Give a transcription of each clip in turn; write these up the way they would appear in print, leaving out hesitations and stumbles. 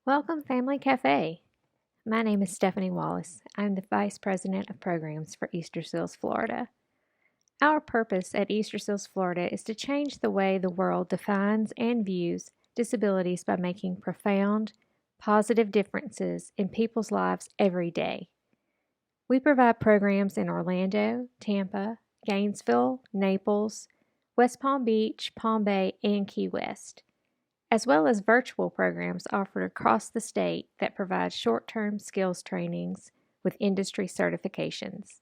Welcome, Family Cafe. My name is Stephanie Wallace. I'm the Vice President of Programs for Easter Seals, Florida. Our purpose at Easter Seals, Florida is to change the way the world defines and views disabilities by making profound, positive differences in people's lives every day. We provide programs in Orlando, Tampa, Gainesville, Naples, West Palm Beach, Palm Bay, and Key West, as well as virtual programs offered across the state that provide short-term skills trainings with industry certifications.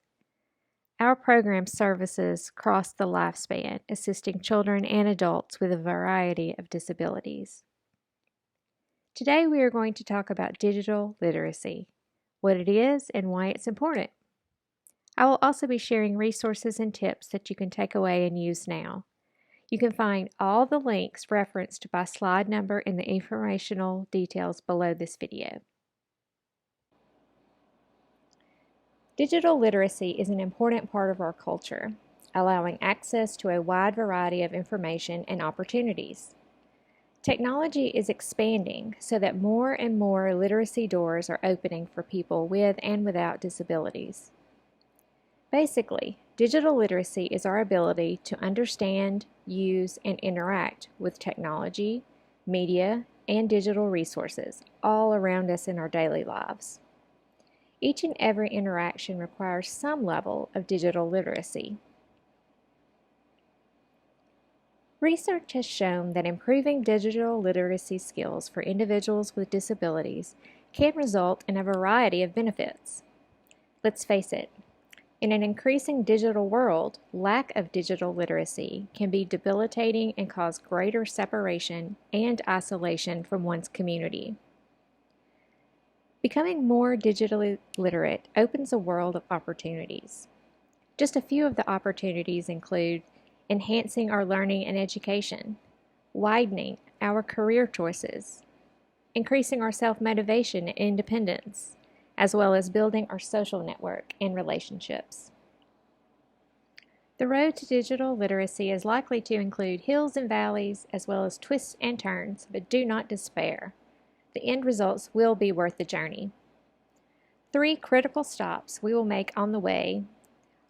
Our program services cross the lifespan, assisting children and adults with a variety of disabilities. Today we are going to talk about digital literacy, what it is and why it's important. I will also be sharing resources and tips that you can take away and use now. You can find all the links referenced by slide number in the informational details below this video. Digital literacy is an important part of our culture, allowing access to a wide variety of information and opportunities. Technology is expanding so that more and more literacy doors are opening for people with and without disabilities. Basically, digital literacy is our ability to understand, use, and interact with technology, media, and digital resources all around us in our daily lives. Each and every interaction requires some level of digital literacy. Research has shown that improving digital literacy skills for individuals with disabilities can result in a variety of benefits. Let's face it, in an increasing digital world, lack of digital literacy can be debilitating and cause greater separation and isolation from one's community. Becoming more digitally literate opens a world of opportunities. Just a few of the opportunities include enhancing our learning and education, widening our career choices, increasing our self-motivation and independence, as well as building our social network and relationships. The road to digital literacy is likely to include hills and valleys, as well as twists and turns, but do not despair. The end results will be worth the journey. 3 critical stops we will make on the way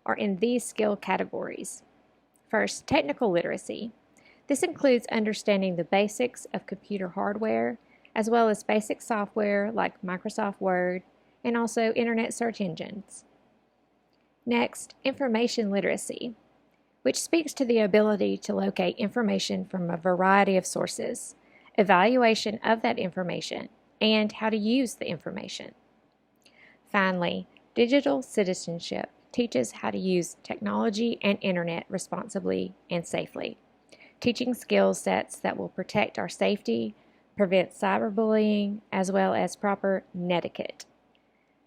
are in these skill categories. First, technical literacy. This includes understanding the basics of computer hardware, as well as basic software like Microsoft Word, and also internet search engines. Next, information literacy, which speaks to the ability to locate information from a variety of sources, evaluation of that information, and how to use the information. Finally, digital citizenship teaches how to use technology and internet responsibly and safely, teaching skill sets that will protect our safety, prevent cyberbullying, as well as proper netiquette.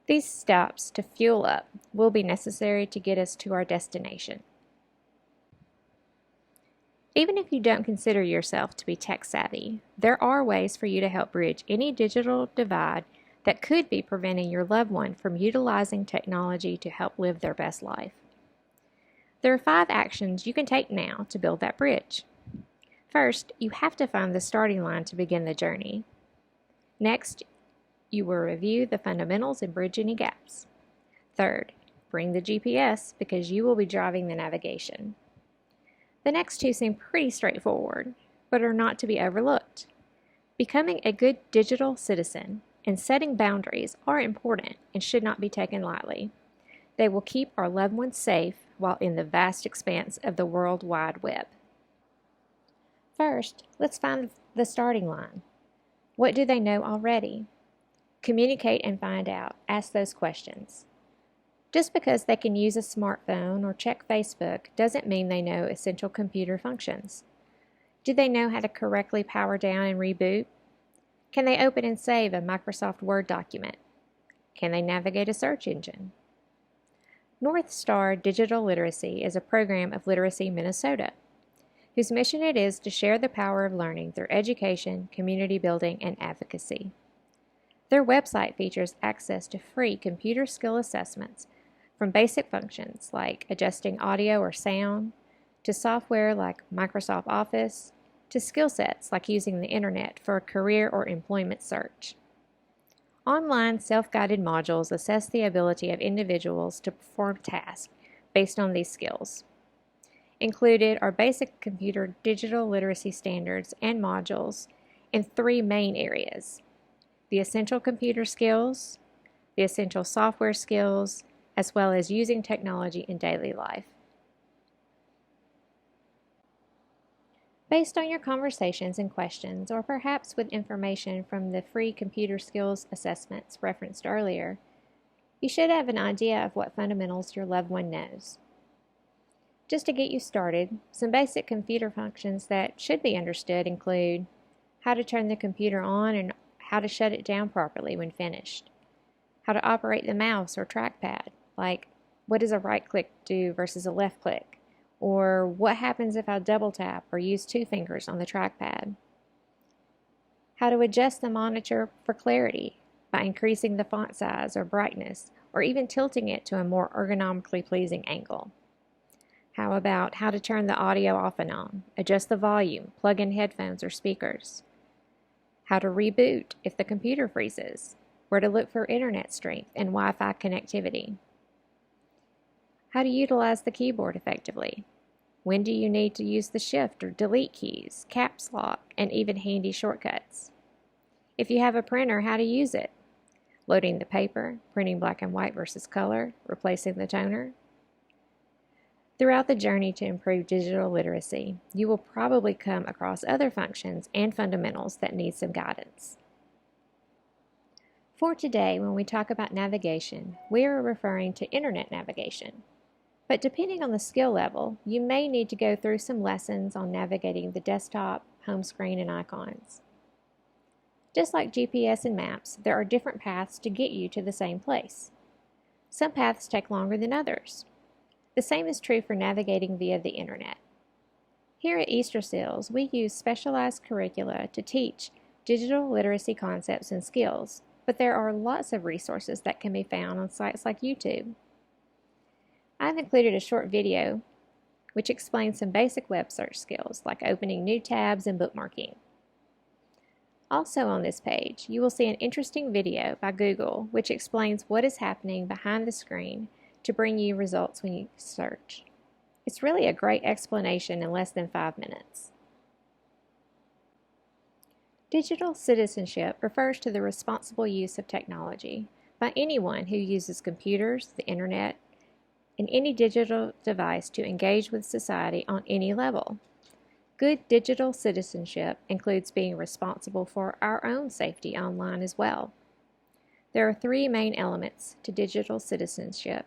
These steps to fuel up will be necessary to get us to our destination. Even if you don't consider yourself to be tech savvy, there are ways for you to help bridge any digital divide that could be preventing your loved one from utilizing technology to help live their best life. There are 5 actions you can take now to build that bridge. First, you have to find the starting line to begin the journey. Next, you will review the fundamentals and bridge any gaps. Third, bring the GPS because you will be driving the navigation. The next 2 seem pretty straightforward, but are not to be overlooked. Becoming a good digital citizen and setting boundaries are important and should not be taken lightly. They will keep our loved ones safe while in the vast expanse of the World Wide Web. First, let's find the starting line. What do they know already? Communicate and find out. Ask those questions. Just because they can use a smartphone or check Facebook doesn't mean they know essential computer functions. Do they know how to correctly power down and reboot? Can they open and save a Microsoft Word document? Can they navigate a search engine? North Star Digital Literacy is a program of Literacy Minnesota, whose mission it is to share the power of learning through education, community building, and advocacy. Their website features access to free computer skill assessments from basic functions like adjusting audio or sound, to software like Microsoft Office, to skill sets like using the internet for a career or employment search. Online self-guided modules assess the ability of individuals to perform tasks based on these skills. Included are basic computer digital literacy standards and modules in three main areas: the essential computer skills, the essential software skills, as well as using technology in daily life. Based on your conversations and questions, or perhaps with information from the free computer skills assessments referenced earlier, you should have an idea of what fundamentals your loved one knows. Just to get you started, some basic computer functions that should be understood include how to turn the computer on and how to shut it down properly when finished, how to operate the mouse or trackpad, like what does a right click do versus a left click, or what happens if I double tap or use two fingers on the trackpad, how to adjust the monitor for clarity by increasing the font size or brightness, or even tilting it to a more ergonomically pleasing angle. How about how to turn the audio off and on, adjust the volume, plug in headphones or speakers, how to reboot if the computer freezes, where to look for internet strength and Wi-Fi connectivity, how to utilize the keyboard effectively, when do you need to use the shift or delete keys, caps lock, and even handy shortcuts. If you have a printer, how to use it, loading the paper, printing black and white versus color, replacing the toner. Throughout the journey to improve digital literacy, you will probably come across other functions and fundamentals that need some guidance. For today, when we talk about navigation, we are referring to internet navigation. But depending on the skill level, you may need to go through some lessons on navigating the desktop, home screen, and icons. Just like GPS and maps, there are different paths to get you to the same place. Some paths take longer than others. The same is true for navigating via the internet. Here at Easter Seals, we use specialized curricula to teach digital literacy concepts and skills, but there are lots of resources that can be found on sites like YouTube. I've included a short video which explains some basic web search skills like opening new tabs and bookmarking. Also on this page, you will see an interesting video by Google which explains what is happening behind the screen to bring you results when you search. It's really a great explanation in less than 5 minutes. Digital citizenship refers to the responsible use of technology by anyone who uses computers, the internet, and any digital device to engage with society on any level. Good digital citizenship includes being responsible for our own safety online as well. There are 3 main elements to digital citizenship,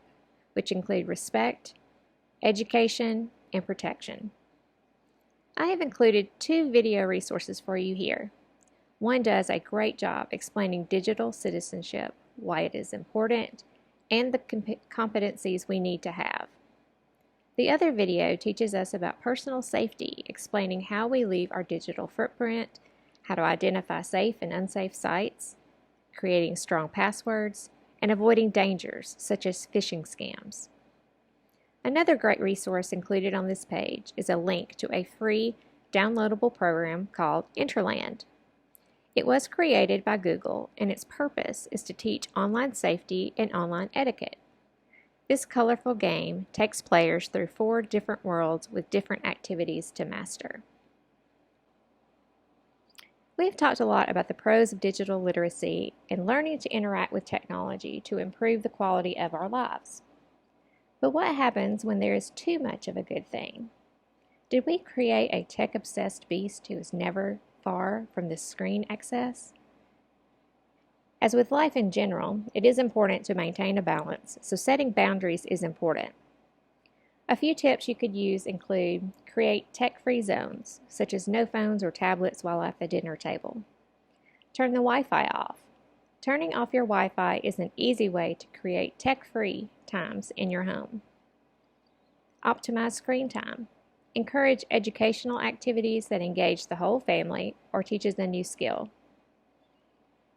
which include respect, education, and protection. I have included 2 video resources for you here. One does a great job explaining digital citizenship, why it is important, and the competencies we need to have. The other video teaches us about personal safety, explaining how we leave our digital footprint, how to identify safe and unsafe sites, creating strong passwords, and avoiding dangers such as phishing scams. Another great resource included on this page is a link to a free downloadable program called Interland. It was created by Google, and its purpose is to teach online safety and online etiquette. This colorful game takes players through 4 different worlds with different activities to master. We've talked a lot about the pros of digital literacy and learning to interact with technology to improve the quality of our lives. But what happens when there is too much of a good thing? Did we create a tech-obsessed beast who is never far from the screen access? As with life in general, it is important to maintain a balance, so setting boundaries is important. A few tips you could use include create tech-free zones, such as no phones or tablets while at the dinner table. Turn the Wi-Fi off. Turning off your Wi-Fi is an easy way to create tech-free times in your home. Optimize screen time. Encourage educational activities that engage the whole family or teaches a new skill.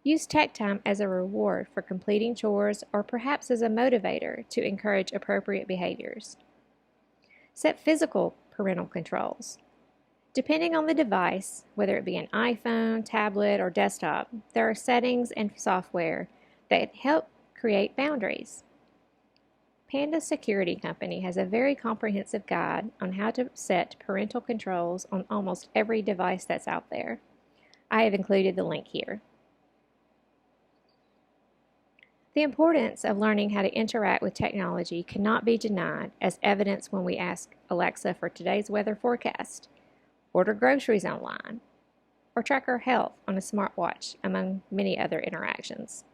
Use tech time as a reward for completing chores or perhaps as a motivator to encourage appropriate behaviors. Set physical parental controls. Depending on the device, whether it be an iPhone, tablet, or desktop, there are settings and software that help create boundaries. Panda Security Company has a very comprehensive guide on how to set parental controls on almost every device that's out there. I have included the link here. The importance of learning how to interact with technology cannot be denied, as evidenced when we ask Alexa for today's weather forecast, order groceries online, or track our health on a smartwatch, among many other interactions.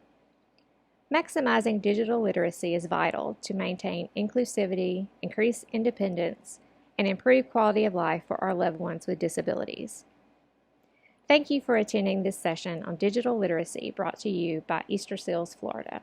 Maximizing digital literacy is vital to maintain inclusivity, increase independence, and improve quality of life for our loved ones with disabilities. Thank you for attending this session on digital literacy brought to you by Easter Seals, Florida.